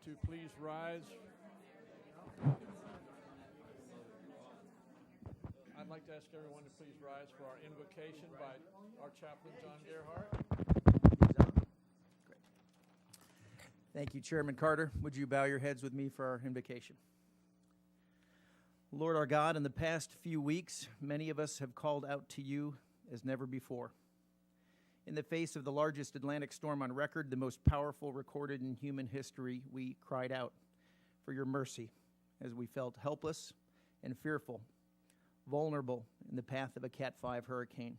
to please rise. I'd like to ask everyone to please rise for our invocation by our chaplain, John Gerhardt. Great. Thank you, Chairman Carter. Would you bow your heads with me for our invocation? Lord our God, in the past few weeks, many of us have called out to you as never before. In the face of the largest Atlantic storm on record, the most powerful recorded in human history, we cried out for your mercy as we felt helpless and fearful, vulnerable in the path of a Cat 5 hurricane.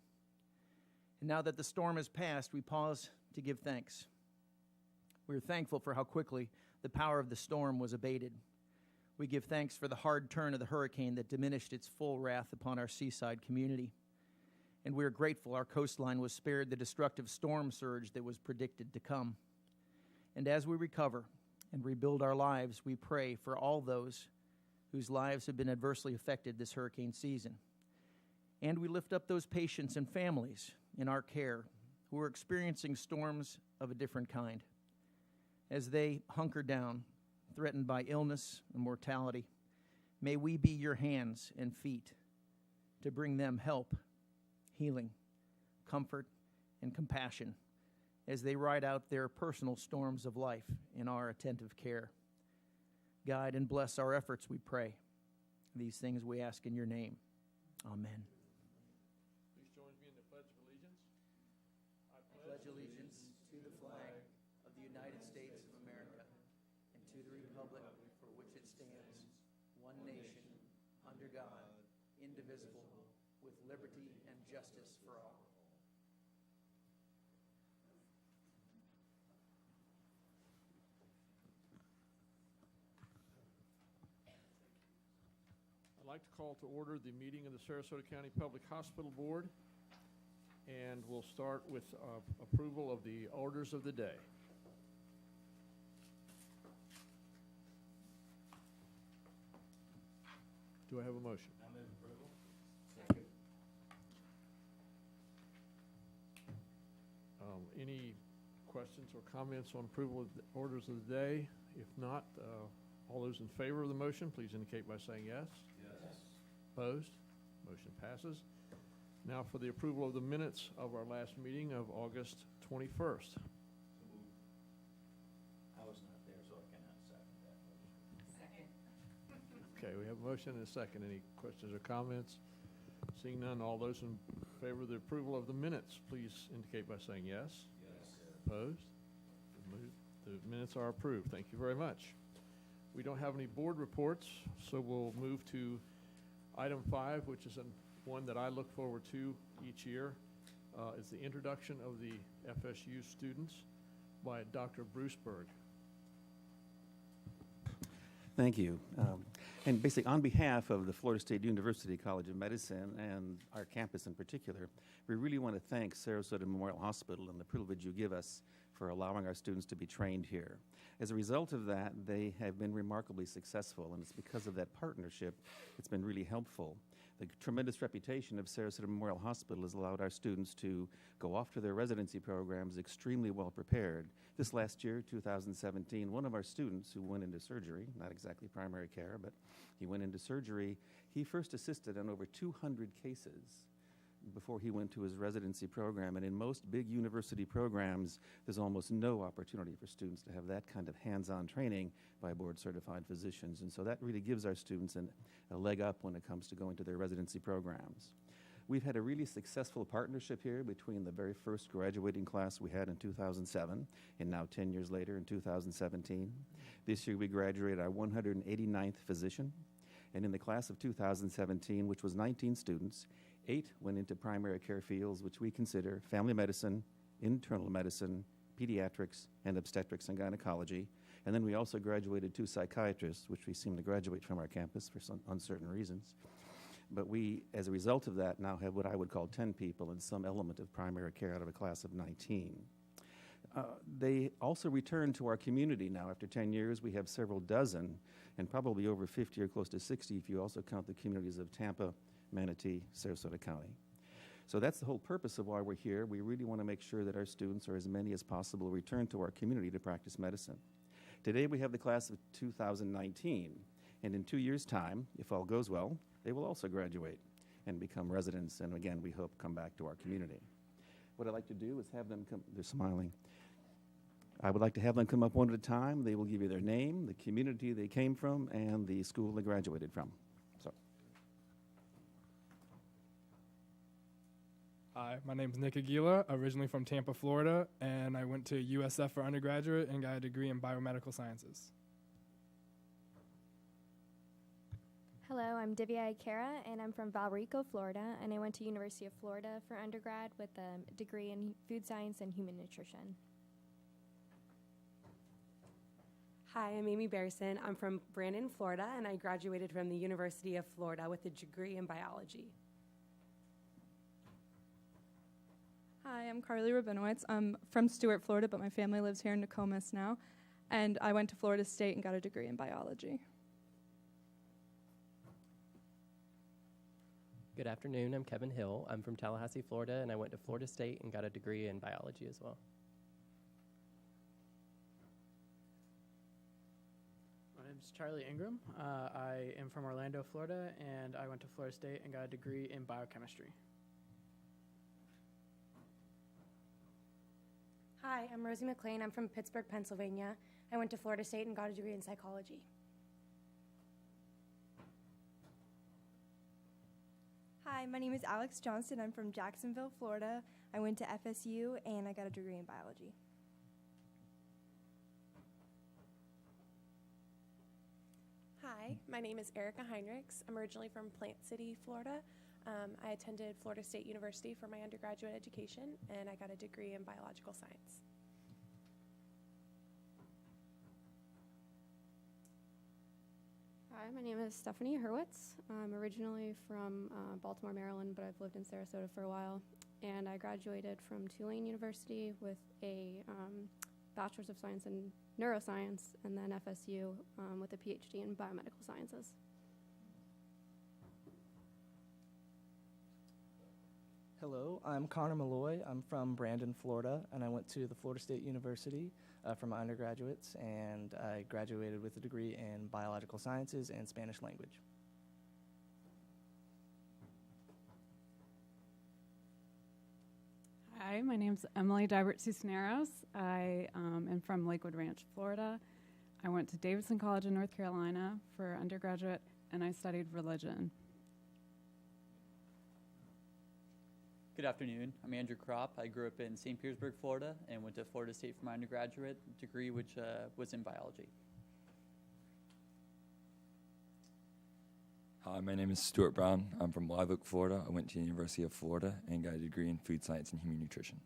And now that the storm has passed, we pause to give thanks. We are thankful for how quickly the power of the storm was abated. We give thanks for the hard turn of the hurricane that diminished its full wrath upon our seaside community. And we are grateful our coastline was spared the destructive storm surge that was predicted to come. And as we recover and rebuild our lives, we pray for all those whose lives have been adversely affected this hurricane season. And we lift up those patients and families in our care who are experiencing storms of a different kind. As they hunker down, threatened by illness and mortality, may we be your hands and feet to bring them help, healing, comfort, and compassion as they ride out their personal storms of life in our attentive care. Guide and bless our efforts, we pray. These things we ask in your name. Amen. Please join me in the Pledge of Allegiance. I pledge allegiance to the flag of the United States of America and to the republic for which it stands, one nation, under God, indivisible, with liberty and justice for all. I'd like to call to order the meeting of the Sarasota County Public Hospital Board, and we'll start with approval of the orders of the day. Do I have a motion? I move approval. Second. Any questions or comments on approval of the orders of the day? If not, all those in favor of the motion, please indicate by saying yes. Yes. Opposed? Motion passes. Now for the approval of the minutes of our last meeting of August 21st. I was not there, so I cannot second that motion. Second. Okay, we have a motion and a second. Any questions or comments? Seeing none, all those in favor of the approval of the minutes, please indicate by saying yes. Yes. Opposed? The minutes are approved. Thank you very much. We don't have any board reports, so we'll move to item 5, which is one that I look forward to each year. Is the introduction of the FSU students by Dr. Bruce Berg. Thank you. And basically, on behalf of the Florida State University College of Medicine and our campus in particular, we really want to thank Sarasota Memorial Hospital and the privilege you give us for allowing our students to be trained here. As a result of that, they have been remarkably successful, and it's because of that partnership it's been really helpful. The tremendous reputation of Sarasota Memorial Hospital has allowed our students to go off to their residency programs extremely well prepared. This last year, 2017, one of our students who went into surgery, not exactly primary care, but he went into surgery, he first assisted on over 200 cases before he went to his residency program. And in most big university programs, there's almost no opportunity for students to have that kind of hands-on training by board-certified physicians. And so that really gives our students a leg up when it comes to going to their residency programs. We've had a really successful partnership here between the very first graduating class we had in 2007 and now 10 years later in 2017. This year we graduated our 189th physician. And in the class of 2017, which was 19 students, 8 went into primary care fields, which we consider family medicine, internal medicine, pediatrics, and obstetrics and gynecology. And then we also graduated 2 psychiatrists, which we seem to graduate from our campus for some uncertain reasons. But we, as a result of that, now have what I would call 10 people in some element of primary care out of a class of 19. They also return to our community now. After 10 years, we have several dozen, and probably over 50 or close to 60 if you also count the communities of Tampa, Manatee, Sarasota County. So that's the whole purpose of why we're here. We really want to make sure that our students, or as many as possible, return to our community to practice medicine. Today we have the class of 2019, and in 2 years' time, if all goes well, they will also graduate and become residents, and again, we hope come back to our community. What I'd like to do is have them come, they're smiling. I would like to have them come up one at a time. They will give you their name, the community they came from, and the school they graduated from. So, Hi, my name is Nick Aguila, originally from Tampa, Florida, and I went to USF for undergraduate and got a degree in biomedical sciences. Hello, I'm Divya Ikera, and I'm from Valrico, Florida, and I went to University of Florida for undergrad with a degree in food science and human nutrition. Hi, I'm Amy Barrison. I'm from Brandon, Florida, and I graduated from the University of Florida with a degree in biology. Hi, I'm Carly Rabinowitz. I'm from Stuart, Florida, but my family lives here in Nokomis now, and I went to Florida State and got a degree in biology. Good afternoon, I'm Kevin Hill. I'm from Tallahassee, Florida, and I went to Florida State and got a degree in biology as well. My name is Charlie Ingram. I am from Orlando, Florida, and I went to Florida State and got a degree in biochemistry. Hi, I'm Rosie McLean. I'm from Pittsburgh, Pennsylvania. I went to Florida State and got a degree in psychology. Hi, my name is Alex Johnston. I'm from Jacksonville, Florida. I went to FSU and I got a degree in biology. Hi, my name is Erica Heinrichs. I'm originally from Plant City, Florida. I attended Florida State University for my undergraduate education, and I got a degree in biological science. Hi, my name is Stephanie Hurwitz. I'm originally from Baltimore, Maryland, but I've lived in Sarasota for a while. And I graduated from Tulane University with a Bachelor's of Science in Neuroscience, and then FSU with a PhD in Biomedical Sciences. Hello, I'm Connor Malloy. I'm from Brandon, Florida, and I went to the Florida State University for my undergraduates, and I graduated with a degree in biological sciences and Spanish language. Hi, my name's Emily Dybert Cisneros. I am from Lakewood Ranch, Florida. I went to Davidson College in North Carolina for undergraduate, and I studied religion. Good afternoon. I'm Andrew Kropp. I grew up in St. Petersburg, Florida, and went to Florida State for my undergraduate degree, which was in biology. Hi, my name is Stuart Brown. I'm from Live Oak, Florida. I went to the University of Florida and got a degree in food science and human nutrition.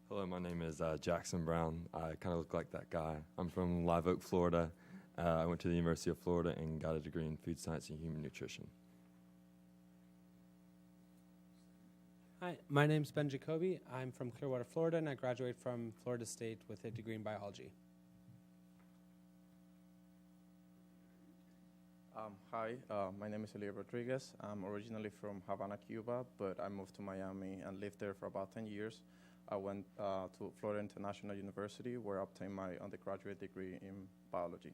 Hello, my name is Jackson Brown. I kind of look like that guy. I'm from Live Oak, Florida. I went to the University of Florida and got a degree in food science and human nutrition. Hi, my name's Ben Jacoby. I'm from Clearwater, Florida, and I graduated from Florida State with a degree in biology. Hi, my name is Elia Rodriguez. I'm originally from Havana, Cuba, but I moved to Miami and lived there for about 10 years. I went to Florida International University, where I obtained my undergraduate degree in biology.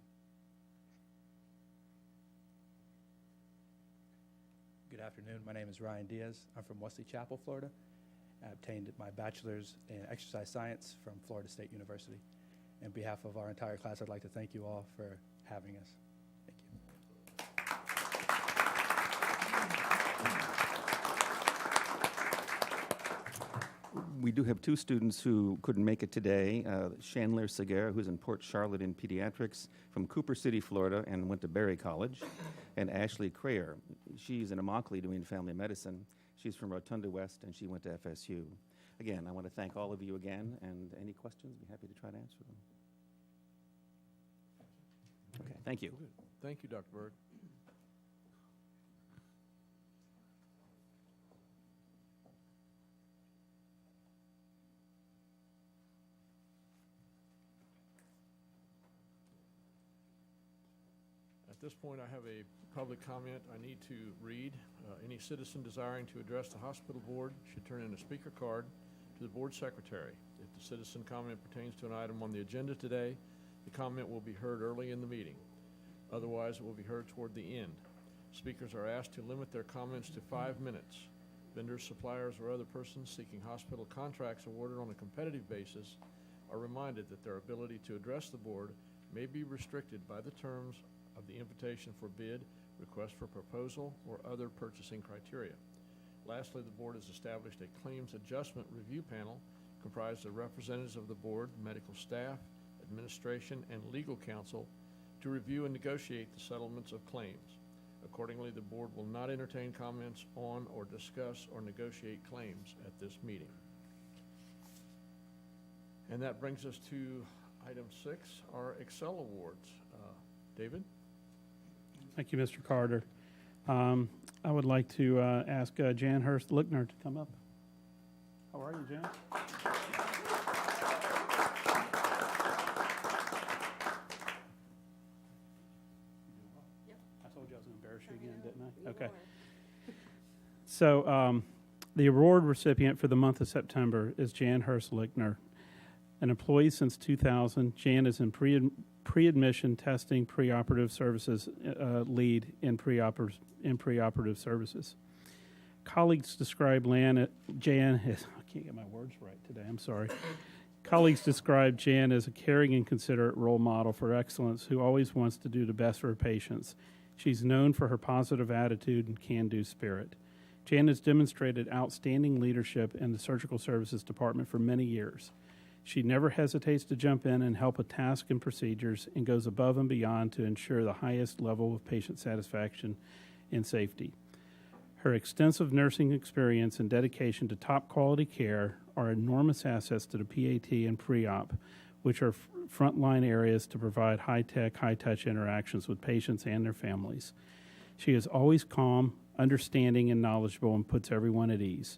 Good afternoon. My name is Ryan Diaz. I'm from Wesley Chapel, Florida. I obtained my bachelor's in exercise science from Florida State University. On behalf of our entire class, I'd like to thank you all for having us. we do have two students who couldn't make it today. Chandler Segura, who's in Port Charlotte in pediatrics, from Cooper City, Florida, and went to Berry College. And Ashley Crayer. She's in Immokalee doing family medicine. She's from Rotunda West, and she went to FSU. Again, I want to thank all of you again, and any questions, be happy to try to answer them. Okay, thank you. Thank you, Dr. Berg. At this point, I have a public comment I need to read. Any citizen desiring to address the hospital board should turn in a speaker card to the board secretary. If the citizen comment pertains to an item on the agenda today, the comment will be heard early in the meeting. Otherwise, it will be heard toward the end. Speakers are asked to limit their comments to 5 minutes. Vendors, suppliers, or other persons seeking hospital contracts awarded on a competitive basis are reminded that their ability to address the board may be restricted by the terms of the invitation for bid, request for proposal, or other purchasing criteria. Lastly, the board has established a claims adjustment review panel comprised of representatives of the board, medical staff, administration, and legal counsel to review and negotiate the settlements of claims. Accordingly, the board will not entertain comments on or discuss or negotiate claims at this meeting. And that brings us to item 6, our Excel Awards. David? Thank you, Mr. Carter. I would like to ask Jan Hurst-Lickner to come up. How are you, Jan? I told you I was going to embarrass you again, didn't I? Okay. So the award recipient for the month of September is Jan Hurst-Lickner. An employee since 2000, Jan is in pre-admission testing preoperative services lead in preoperative services. Colleagues describe Jan as, I can't get my words right today, I'm sorry. Colleagues describe Jan as a caring and considerate role model for excellence who always wants to do the best for her patients. She's known for her positive attitude and can-do spirit. Jan has demonstrated outstanding leadership in the surgical services department for many years. She never hesitates to jump in and help with tasks and procedures and goes above and beyond to ensure the highest level of patient satisfaction and safety. Her extensive nursing experience and dedication to top quality care are enormous assets to the PAT and pre-op, which are frontline areas to provide high-tech, high-touch interactions with patients and their families. She is always calm, understanding, and knowledgeable and puts everyone at ease.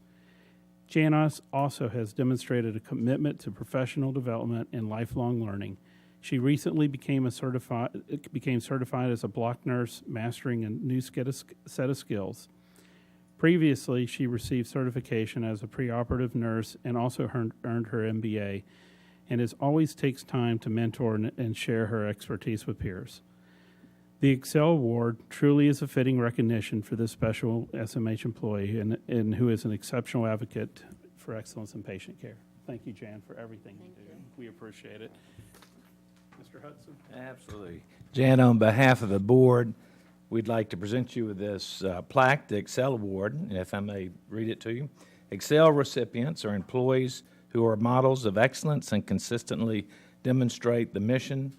Jan also has demonstrated a commitment to professional development and lifelong learning. She recently became certified as a block nurse, mastering a new set of skills. Previously, she received certification as a preoperative nurse and also earned her MBA, and always takes time to mentor and share her expertise with peers. The Excel Award truly is a fitting recognition for this special SMH employee and who is an exceptional advocate for excellence in patient care. Thank you, Jan, for everything you do. We appreciate it. Mr. Hudson? Absolutely. Jan, on behalf of the board, we'd like to present you with this plaque, the Excel Award, and if I may read it to you. Excel recipients are employees who are models of excellence and consistently demonstrate the mission,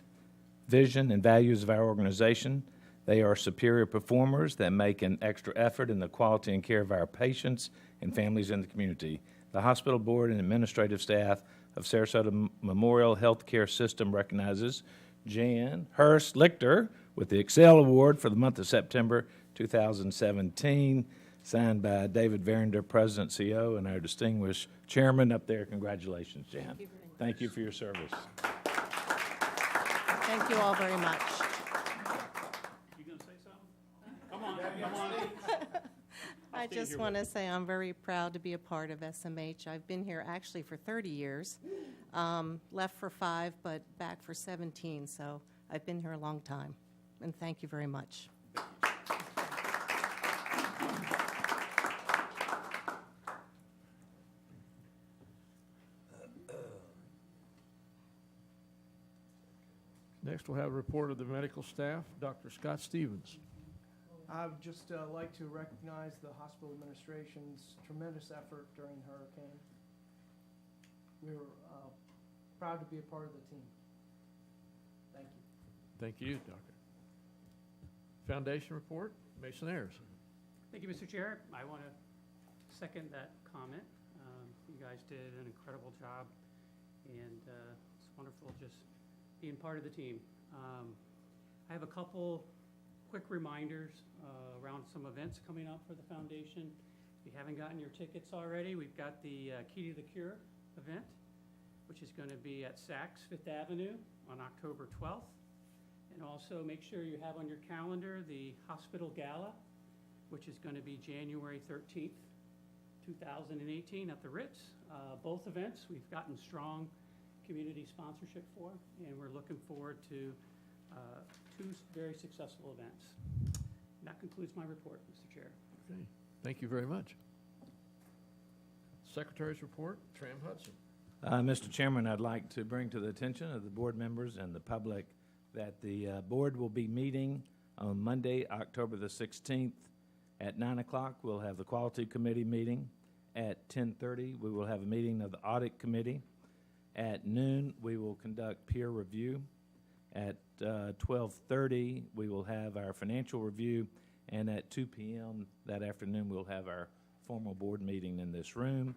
vision, and values of our organization. They are superior performers that make an extra effort in the quality and care of our patients and families in the community. The hospital board and administrative staff of Sarasota Memorial Healthcare System recognizes Jan Hurst-Lickner with the Excel Award for the month of September 2017, signed by David Verinder, President, CEO, and our distinguished chairman up there. Congratulations, Jan. Thank you for your service. Thank you all very much. You going to say something? Come on, come on. I just want to say I'm very proud to be a part of SMH. I've been here actually for 30 years, left for 5, but back for 17, so I've been here a long time, and thank you very much. Next, we'll have a report of the medical staff. Dr. Scott Stevens. I would just like to recognize the hospital administration's tremendous effort during the hurricane. We were proud to be a part of the team. Thank you. Thank you, Doctor. Foundation report, Mason Ayers. Thank you, Mr. Chair. I want to second that comment. You guys did an incredible job, and it's wonderful just being part of the team. I have a couple quick reminders around some events coming up for the foundation. If you haven't gotten your tickets already, we've got the Key to the Cure event, which is going to be at Saks Fifth Avenue on October 12th. And also make sure you have on your calendar the Hospital Gala, which is going to be January 13th 2018 at the Ritz. Both events we've gotten strong community sponsorship for, and we're looking forward to two very successful events. And that concludes my report, Mr. Chair. Okay, thank you very much. Secretary's report, Tram Hudson. Mr. Chairman, I'd like to bring to the attention of the board members and the public that the board will be meeting on Monday, October the 16th at 9 o'clock. We'll have the Quality Committee meeting. At 10:30, we will have a meeting of the Audit Committee. At noon, we will conduct peer review. At 12:30, we will have our financial review. And at 2 p.m. that afternoon, we'll have our formal board meeting in this room.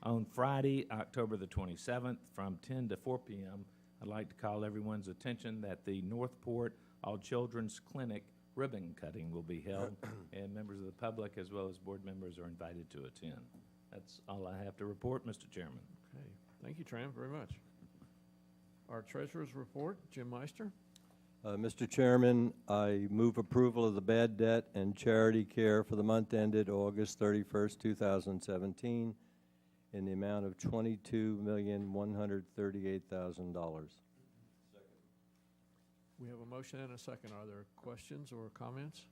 On Friday, October the 27th, from 10 to 4 p.m., I'd like to call everyone's attention that the Northport All Children's Clinic ribbon cutting will be held, and members of the public as well as board members are invited to attend. That's all I have to report, Mr. Chairman. Okay, thank you, Tram, very much. Our treasurer's report, Jim Meister. Mr. Chairman, I move approval of the bad debt and charity care for the month ended August 31st, 2017 in the amount of $22,138,000. We have a motion and a second. Are there questions or comments?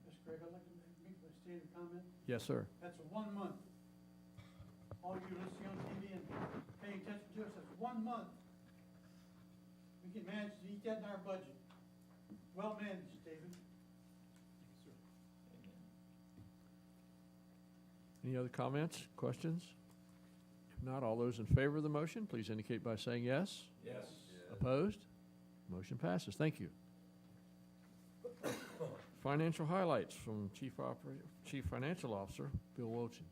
Mr. Craig, I'd like to make a stated comment. Yes, sir. That's 1 month. All you listening on TV and paying attention to us, that's 1 month. We can manage to eat that in our budget. Well managed, David. Any other comments, questions? If not, all those in favor of the motion, please indicate by saying yes. Yes. Opposed? Motion passes. Thank you. Financial highlights from Chief Financial Officer, Bill Wojcik.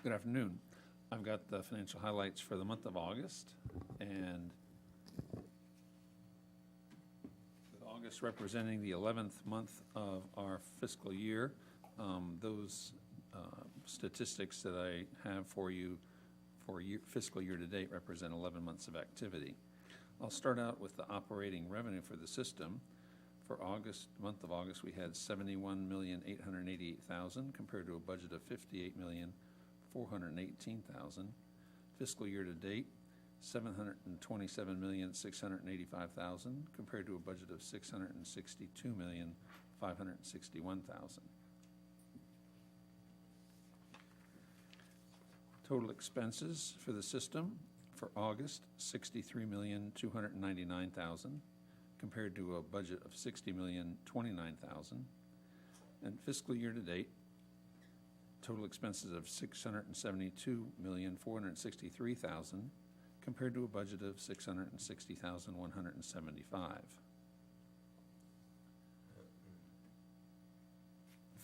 Good afternoon. I've got the financial highlights for the month of August, and with August representing the 11th month of our fiscal year, those statistics that I have for you for fiscal year to date represent 11 months of activity. I'll start out with the operating revenue for the system. For August, month of August, we had $71,888,000 compared to a budget of $58,418,000. Fiscal year to date, $727,685,000 compared to a budget of $662,561,000. Total expenses for the system for August, $63,299,000 compared to a budget of $60,029,000. And fiscal year to date, total expenses of $672,463,000 compared to a budget of $660,175.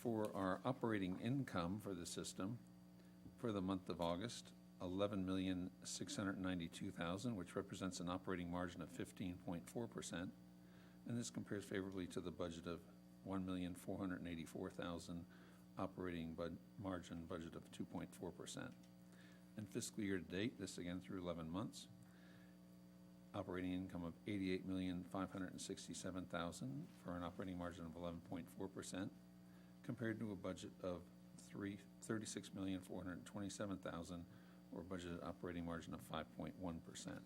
For our operating income for the system, for the month of August, $11,692,000, which represents an operating margin of 15.4%, and this compares favorably to the budget of $1,484,000 operating margin budget of 2.4%. And fiscal year to date, this again through 11 months, operating income of $88,567,000 for an operating margin of 11.4%, compared to a budget of $36,427,000 or budgeted operating margin of 5.1%.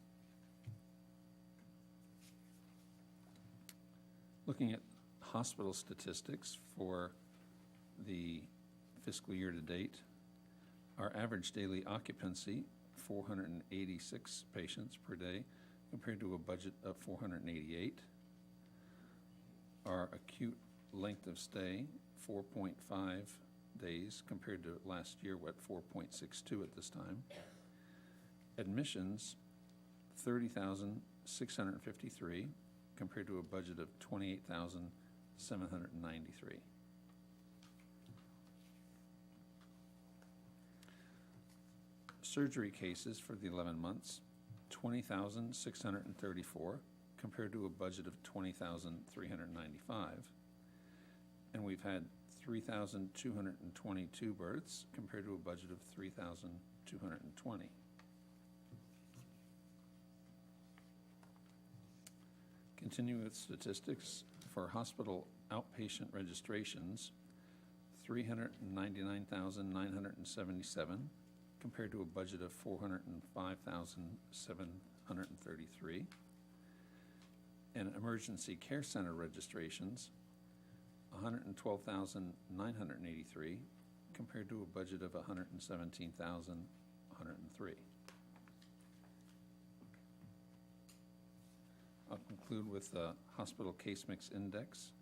Looking at hospital statistics for the fiscal year to date, our average daily occupancy, 486 patients per day, compared to a budget of 488. Our acute length of stay, 4.5 days compared to last year, at 4.62 at this time. Admissions, 30,653 compared to a budget of 28,793. Surgery cases for the 11 months, 20,634 compared to a budget of 20,395. And we've had 3,222 births compared to a budget of 3,220. Continuing with statistics for hospital outpatient registrations, $399,977 compared to a budget of $405,733. And emergency care center registrations, $112,983 compared to a budget of $117,103. I'll conclude with the hospital case mix index.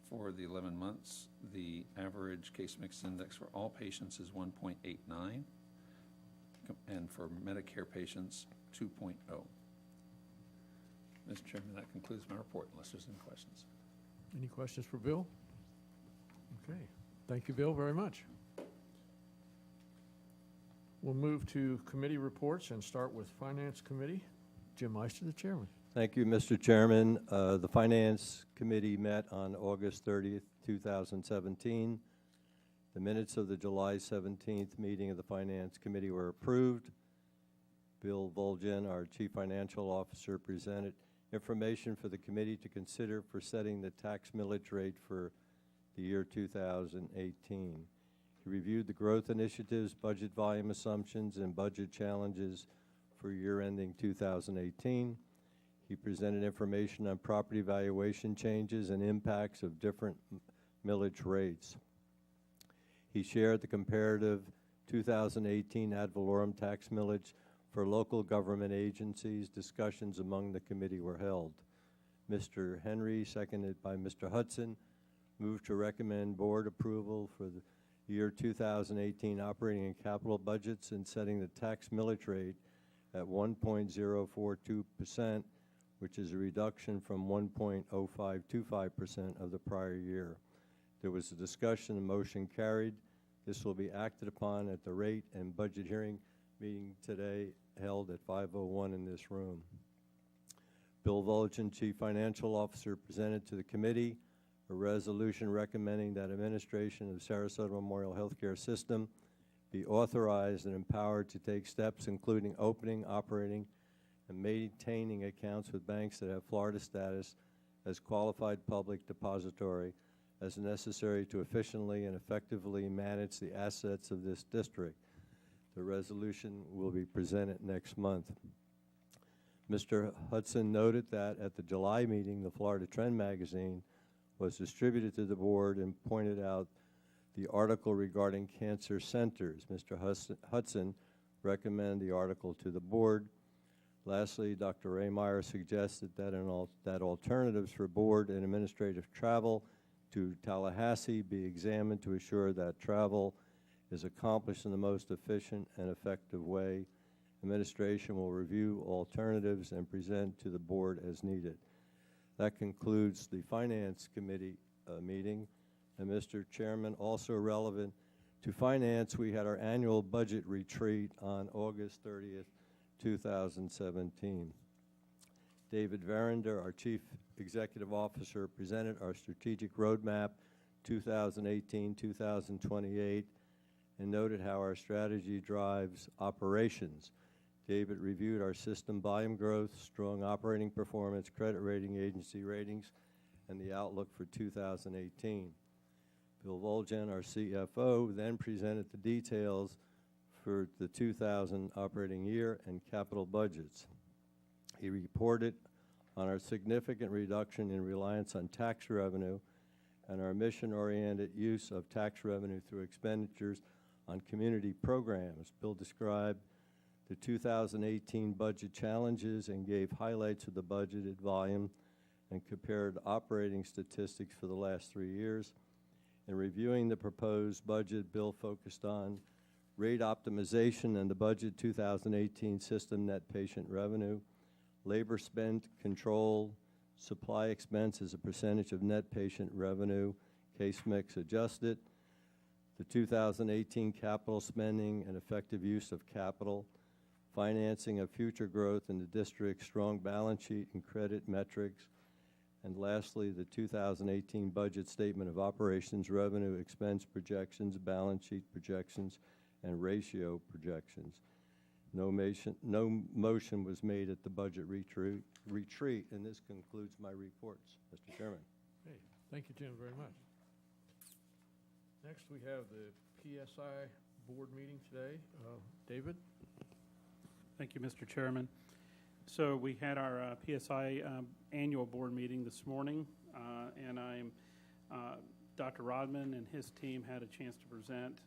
For the 11 months, the average case mix index for all patients is 1.89, and for Medicare patients, 2.0. Mr. Chairman, that concludes my report, unless there's any questions. Any questions for Bill? Okay. Thank you, Bill, very much. We'll move to committee reports and start with Finance Committee. Jim Meister, the chairman. Thank you, Mr. Chairman. The Finance Committee met on August 30th, 2017. The minutes of the July 17th meeting of the Finance Committee were approved. Bill Volgen, our Chief Financial Officer, presented information for the committee to consider for setting the tax millage rate for the year 2018. He reviewed the growth initiatives, budget volume assumptions, and budget challenges for year ending 2018. He presented information on property valuation changes and impacts of different millage rates. He shared the comparative 2018 ad valorem tax millage for local government agencies. Discussions among the committee were held. Mr. Henry, seconded by Mr. Hudson, moved to recommend board approval for the year 2018 operating and capital budgets and setting the tax millage rate at 1.042%, which is a reduction from 1.0525% of the prior year. There was a discussion, the motion carried. This will be acted upon at the rate and budget hearing meeting today held at 5:01 in this room. Bill Volgen, Chief Financial Officer, presented to the committee a resolution recommending that administration of Sarasota Memorial Healthcare System be authorized and empowered to take steps including opening, operating, and maintaining accounts with banks that have Florida status as qualified public depository as necessary to efficiently and effectively manage the assets of this district. The resolution will be presented next month. Mr. Hudson noted that at the July meeting, the Florida Trend magazine was distributed to the board and pointed out the article regarding cancer centers. Mr. Hudson recommended the article to the board. Lastly, Dr. Raymeyer suggested that that alternatives for board and administrative travel to Tallahassee be examined to assure that travel is accomplished in the most efficient and effective way. Administration will review alternatives and present to the board as needed. That concludes the Finance Committee meeting. And Mr. Chairman, also relevant to Finance, we had our annual budget retreat on August 30th, 2017. David Verinder, our Chief Executive Officer, presented our strategic roadmap 2018-2028 and noted how our strategy drives operations. David reviewed our system volume growth, strong operating performance, credit rating agency ratings, and the outlook for 2018. Bill Volgen, our CFO, then presented the details for the 2000 operating year and capital budgets. He reported on our significant reduction in reliance on tax revenue and our mission-oriented use of tax revenue through expenditures on community programs. Bill described the 2018 budget challenges and gave highlights of the budgeted volume and compared operating statistics for the last 3 years. In reviewing the proposed budget, Bill focused on rate optimization and the budget 2018 system net patient revenue, labor spend control, supply expense as a percentage of net patient revenue, case mix adjusted, the 2018 capital spending and effective use of capital, financing of future growth in the district's strong balance sheet and credit metrics, and lastly, the 2018 budget statement of operations, revenue, expense projections, balance sheet projections, and ratio projections. No motion was made at the budget retreat, and this concludes my reports, Mr. Chairman. Okay, thank you, Jim, very much. Next, we have the PSI board meeting today. David? Thank you, Mr. Chairman. So we had our PSI annual board meeting this morning, and Dr. Rodman and his team had a chance to present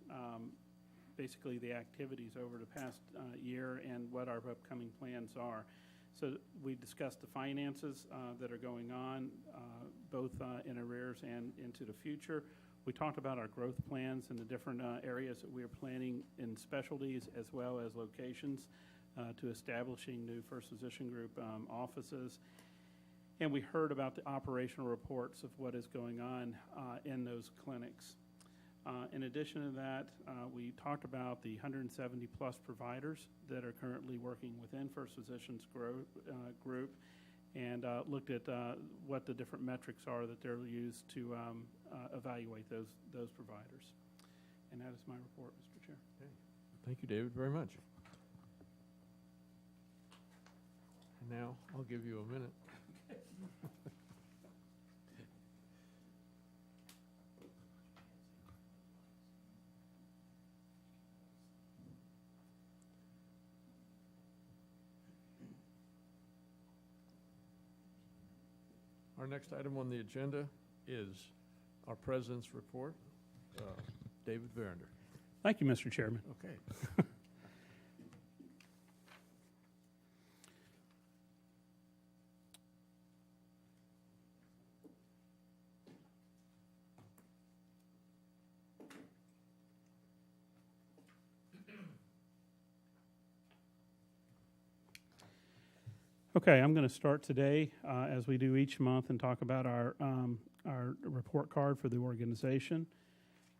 basically the activities over the past year and what our upcoming plans are. So we discussed the finances that are going on, both in arrears and into the future. We talked about our growth plans and the different areas that we are planning in specialties as well as locations to establishing new First Physician Group offices. And we heard about the operational reports of what is going on in those clinics. In addition to that, we talked about the 170 plus providers that are currently working within First Physicians Group and looked at what the different metrics are that they're used to evaluate those providers. And that is my report, Mr. Chair. Okay. Thank you, David, very much. And now I'll give you a minute. Our next item on the agenda is our President's report. David Verinder. Thank you, Mr. Chairman. Okay. Okay, I'm going to start today, as we do each month, and talk about our report card for the organization.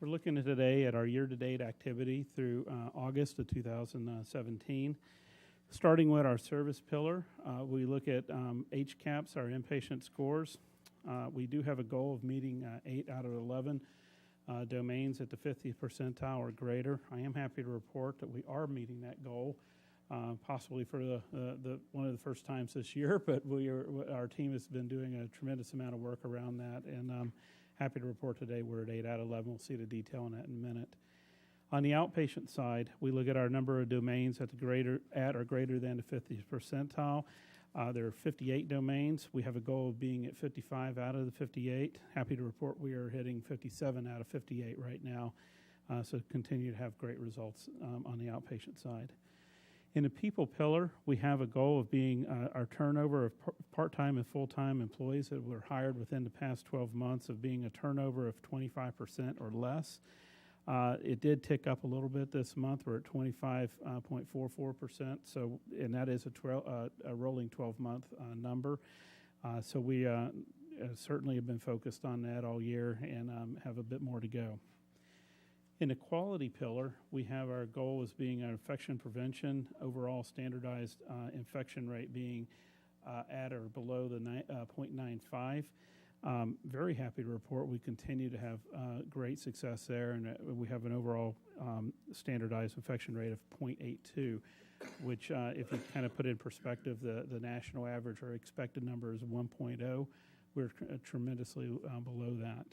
We're looking at today at our year-to-date activity through August of 2017. Starting with our service pillar, we look at HCAHPS, our inpatient scores. We do have a goal of meeting 8 out of 11 domains at the 50th percentile or greater. I am happy to report that we are meeting that goal. Possibly for the one of the first times this year, but our team has been doing a tremendous amount of work around that, and I'm happy to report today we're at 8 out of 11. We'll see the detail on that in a minute. On the outpatient side, we look at our number of domains at or greater than the 50th percentile. There are 58 domains. We have a goal of being at 55 out of the 58. Happy to report we are hitting 57 out of 58 right now, so continue to have great results on the outpatient side. In the people pillar, we have a goal of being our turnover of part-time and full-time employees that were hired within the past 12 months of being a turnover of 25% or less. It did tick up a little bit this month. We're at 25.44%, so, and that is a rolling 12-month number. So we certainly have been focused on that all year and have a bit more to go. In the quality pillar, we have our goal as being our infection prevention, overall standardized infection rate being at or below the 0.95. Very happy to report we continue to have great success there, and we have an overall standardized infection rate of 0.82, which if you kind of put in perspective, the national average or expected number is 1.0. We're tremendously below that.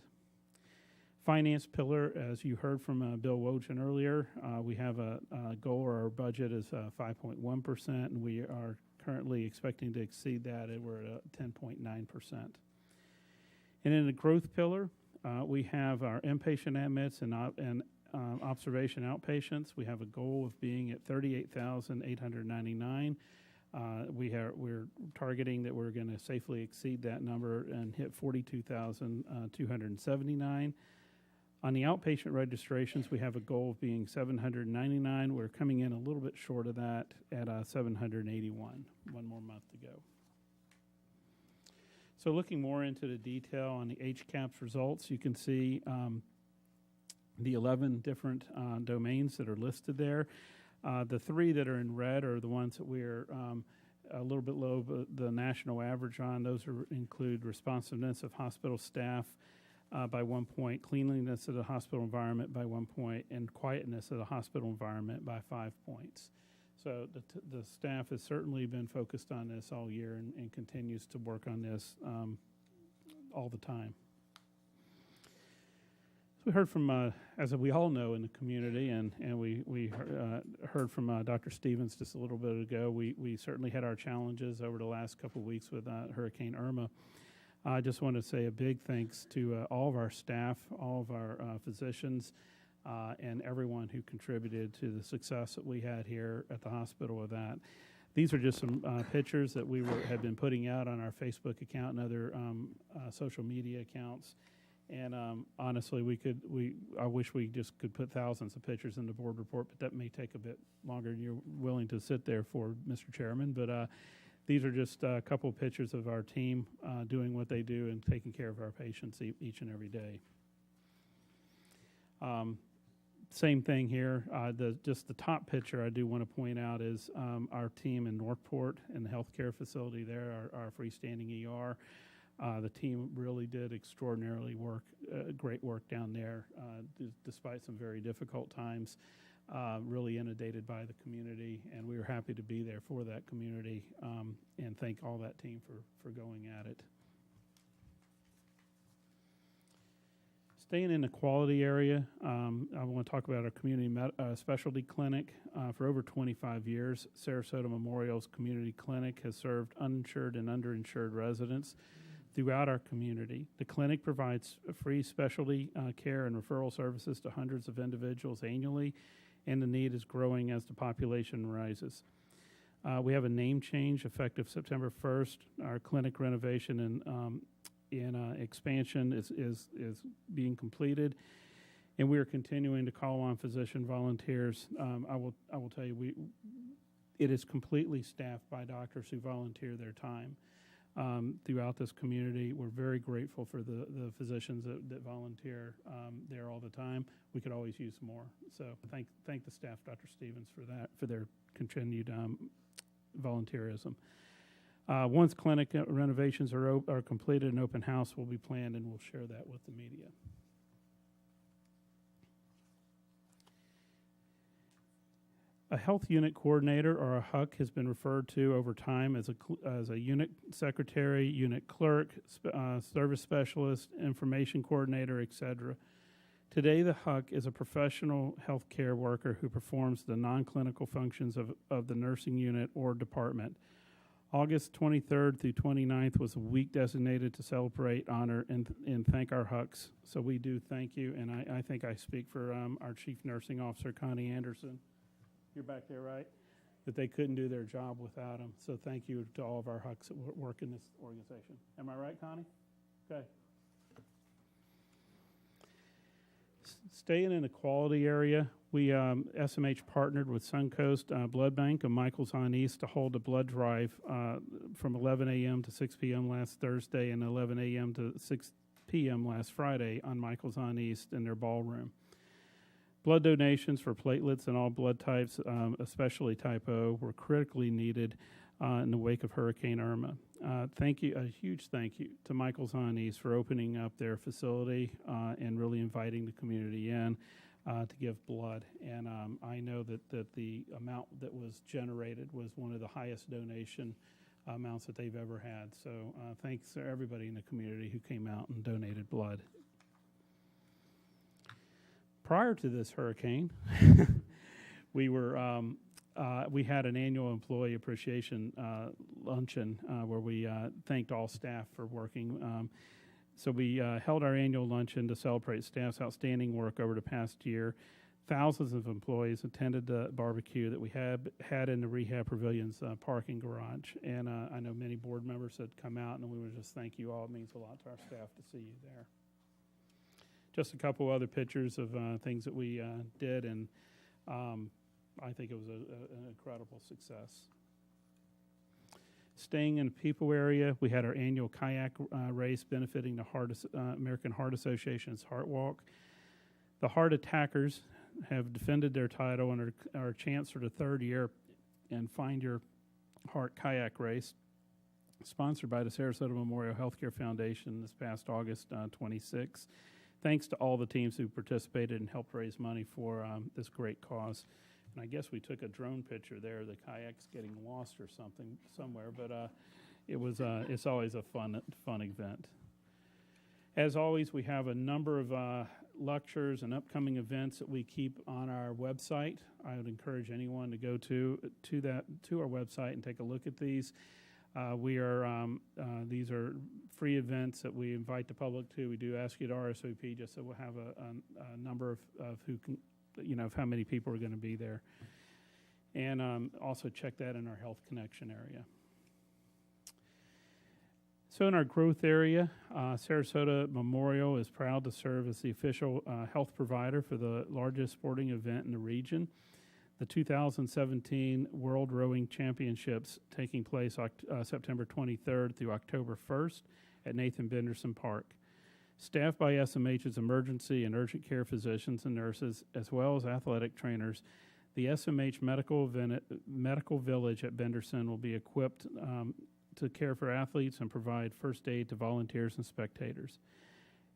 Finance pillar, as you heard from Bill Wojcik earlier, we have a goal, or our budget is 5.1%, and we are currently expecting to exceed that, and we're at 10.9%. And in the growth pillar, we have our inpatient admits and observation outpatients. We have a goal of being at 38,899. We're targeting that we're going to safely exceed that number and hit 42,279. On the outpatient registrations, we have a goal of being 799. We're coming in a little bit short of that at 781. One more month to go. So looking more into the detail on the HCAHPS results, you can see the 11 different domains that are listed there. The 3 that are in red are the ones that we're a little bit low the national average on. Those include responsiveness of hospital staff by 1 point, cleanliness of the hospital environment by 1 point, and quietness of the hospital environment by 5 points. So the staff has certainly been focused on this all year and continues to work on this all the time. So we heard from, as we all know in the community, and we heard from Dr. Stevens just a little bit ago, we certainly had our challenges over the last couple of weeks with Hurricane Irma. I just want to say a big thanks to all of our staff, all of our physicians, and everyone who contributed to the success that we had here at the hospital with that. These are just some pictures that we have been putting out on our Facebook account and other social media accounts. And honestly, I wish we just could put thousands of pictures in the board report, but that may take a bit longer than you're willing to sit there for, Mr. Chairman. But these are just a couple of pictures of our team doing what they do and taking care of our patients each and every day. Same thing here. Just the top picture I do want to point out is our team in Northport and the healthcare facility there, our freestanding ER. The team really did extraordinarily great work down there, despite some very difficult times. Really inundated by the community, and we were happy to be there for that community, and thank all that team for going at it. Staying in the quality area, I want to talk about our community specialty clinic. For over 25 years, Sarasota Memorial's community clinic has served uninsured and underinsured residents throughout our community. The clinic provides free specialty care and referral services to hundreds of individuals annually, and the need is growing as the population rises. We have a name change effective September 1st. Our clinic renovation and expansion is being completed, and we are continuing to call on physician volunteers. I will tell you, it is completely staffed by doctors who volunteer their time throughout this community. We're very grateful for the physicians that volunteer there all the time. We could always use more. So thank the staff, Dr. Stevens, for that, for their continued volunteerism. Once clinic renovations are completed, an open house will be planned, and we'll share that with the media. A health unit coordinator, or a HUC, has been referred to over time as a unit secretary, unit clerk, service specialist, information coordinator, etc. Today, the HUC is a professional health care worker who performs the non-clinical functions of the nursing unit or department. August 23rd through 29th was a week designated to celebrate, honor, and thank our HUCs. So we do thank you, and I think I speak for our Chief Nursing Officer, Connie Anderson. You're back there, right? That they couldn't do their job without them. So thank you to all of our HUCs that work in this organization. Am I right, Connie? Okay. Staying in the quality area, we SMH partnered with Suncoast Blood Bank of Michaels on East to hold a blood drive from 11 a.m. to 6 p.m. last Thursday and 11 a.m. to 6 p.m. last Friday on Michaels on East in their ballroom. Blood donations for platelets and all blood types, especially type O, were critically needed in the wake of Hurricane Irma. Thank you, a huge thank you to Michaels on East for opening up their facility and really inviting the community in to give blood. And I know that the amount that was generated was one of the highest donation amounts that they've ever had. So thanks to everybody in the community who came out and donated blood. Prior to this hurricane, we had an annual Employee Appreciation Luncheon where we thanked all staff for working. So we held our annual luncheon to celebrate staff's outstanding work over the past year. Thousands of employees attended the barbecue that we had in the Rehab Pavilion's parking garage. And I know many board members had come out, and we would just thank you all. It means a lot to our staff to see you there. Just a couple other pictures of things that we did, and I think it was an incredible success. Staying in the people area, we had our annual kayak race benefiting the American Heart Association's Heart Walk. The Heart Attackers have defended their title and are chance for the third year and Find Your Heart kayak race, sponsored by the Sarasota Memorial Healthcare Foundation this past August 26. Thanks to all the teams who participated and helped raise money for this great cause. And I guess we took a drone picture there. The kayak's getting lost or something somewhere, but it's always a fun event. As always, we have a number of lectures and upcoming events that we keep on our website. I would encourage anyone to go to our website and take a look at these. These are free events that we invite the public to. We do ask you to RSVP just so we'll have a number of who can, of how many people are going to be there. And also check that in our Health Connection area. So in our growth area, Sarasota Memorial is proud to serve as the official health provider for the largest sporting event in the region, the 2017 World Rowing Championships, taking place September 23rd through October 1st at Nathan Benderson Park. Staffed by SMH's emergency and urgent care physicians and nurses, as well as athletic trainers, the SMH Medical Village at Benderson will be equipped to care for athletes and provide first aid to volunteers and spectators.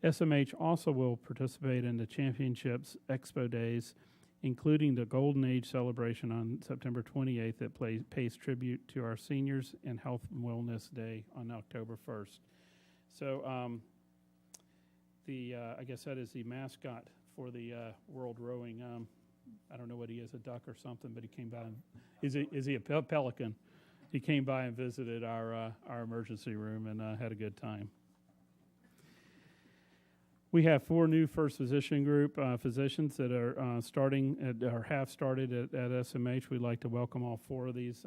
SMH also will participate in the championships expo days, including the Golden Age celebration on September 28th that pays tribute to our seniors, and Health and Wellness Day on October 1st. So I guess that is the mascot for the World Rowing. I don't know what he is, a duck or something, but he came by. Is he a pelican? He came by and visited our emergency room and had a good time. We have 4 new first physician group physicians that are starting or have started at SMH. We'd like to welcome all 4 of these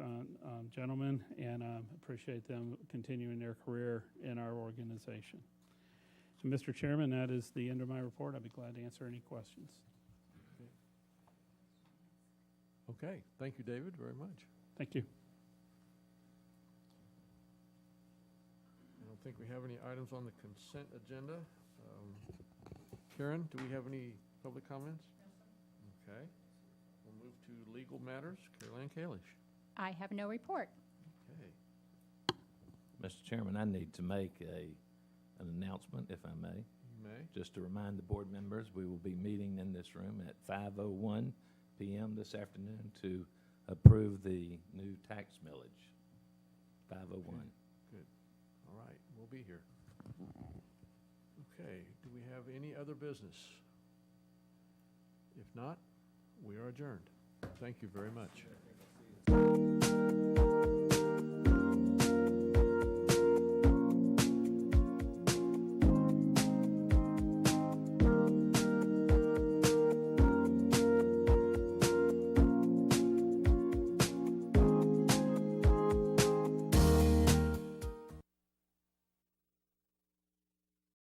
gentlemen and appreciate them continuing their career in our organization. So, Mr. Chairman, that is the end of my report. I'd be glad to answer any questions. Okay. Thank you, David, very much. Thank you. I don't think we have any items on the consent agenda. Karen, do we have any public comments? Okay. We'll move to legal matters. Caroline Kalish. I have no report. Okay. Mr. Chairman, I need to make an announcement, if I may. You may. Just to remind the board members, we will be meeting in this room at 5:01 p.m. this afternoon to approve the new tax millage. 5:01. Okay. Good. All right. We'll be here. Okay. Do we have any other business? If not, we are adjourned. Thank you very much.